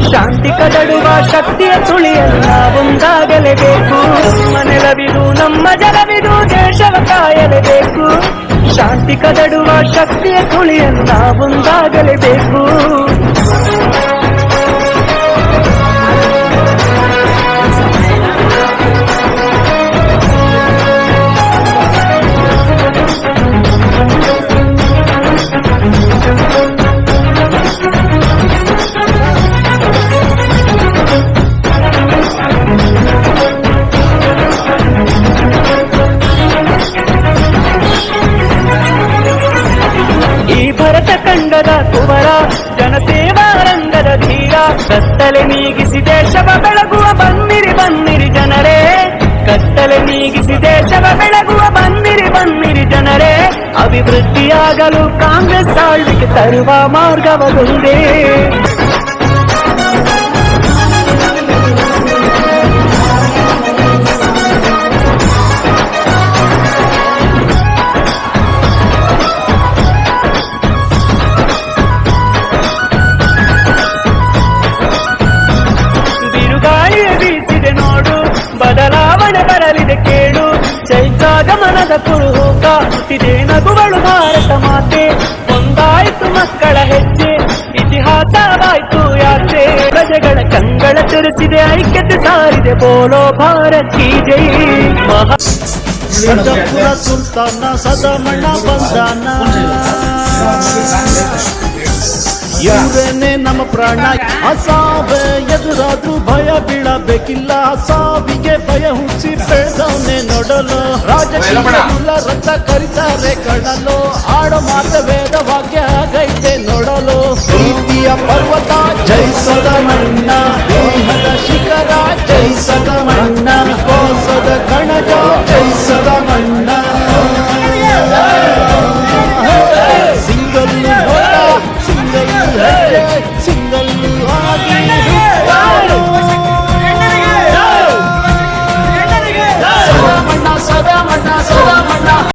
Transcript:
ಶಾಂತಿ ಕದಡುವ ಶಕ್ತಿಯ ತುಳಿಯಲ್ಲ ಒಂದಾಗಲೇಬೇಕು. ನಮ್ಮ ನೆಲವಿದು ನಮ್ಮ ಜಲವಿದು ದೇಶವ ಕಾಯಲೇಬೇಕು. ಶಾಂತಿ ಕದಡುವ ಶಕ್ತಿಯ ತುಳಿಯಲ್ಲ ಒಂದಾಗಲೇಬೇಕು. ಭರತ ಕಂಡದ ಕುವರ ಜನಸೇವಾ ರಂಗದ ಧೀರ ಕತ್ತಲೆ ನೀಗಿಸಿ ದೇಶವ ಬೆಳಗುವ ಬನ್ನಿರಿ ಬನ್ನಿರಿ ಜನರೇ. ಕತ್ತಲೆ ನೀಗಿಸಿ ದೇಶವ ಬೆಳಗುವ ಬನ್ನಿರಿ ಬನ್ನಿರಿ ಜನರೇ. ಅಭಿವೃದ್ಧಿಯಾಗಲು ಕಾಂಗ್ರೆಸ್ ಆಳ್ವಿಕೆ ತರುವ ಮಾರ್ಗವದೊಂದೇ. ಬದಲಾವಣೆ ಬರಲಿದೆ ಕೇಳು. ಚೈತ್ರಾಗಮನದ ಕುರುಹೂಕ ಇದೇ ನಗುಗಳು ಭಾರತ ಮಾತೆ. ಒಂದಾಯ್ತು ಮಕ್ಕಳ ಹೆಜ್ಜೆ ಇತಿಹಾಸವಾಯ್ತು ಯಾತ್ರೆ. ಪ್ರಜೆಗಳ ಕಂಗಳ ತೆರೆಸಿದೆ ಐಕ್ಯತೆ ಸಾರಿದೆ ಬೋಲೋ ಭಾರತ್ ಕಿ ಜೈ. ಸರ್ಜಪುರ ಸುಲ್ತಾನ ಸದಮಣ್ಣ ಬಂದಾನ ಇವರೇನೆ ನಮ್ಮ ಪ್ರಾಣ. ಅಸಾವೆ ಎದುರಾದ್ರೂ ಭಯ ಬೀಳಬೇಕಿಲ್ಲ. ಸಾವಿಗೆ ಭಯ ಹುಚ್ಚಿ ಬೆಳೆದವನ್ನೇ ನೋಡಲು ರಾಜಕೀಯ ರಕ್ತ ಕರಿತಾರೆ ಕಣಲು. ಆಡೋ ಮಾತ ವೇದ ವಾಕ್ಯ ಗೈತೆ ನೋಡಲು. ಪ್ರೀತಿಯ ಪರ್ವತ ಜಯಿಸದ ಮಣ್ಣ, ದೇಹದ ಶಿಖರ ಜಯಿಸದ ಮಣ್ಣ, ವಿಶ್ವಾಸದ ಕಣಜ ಜಯಿಸದ ಮಣ್ಣ.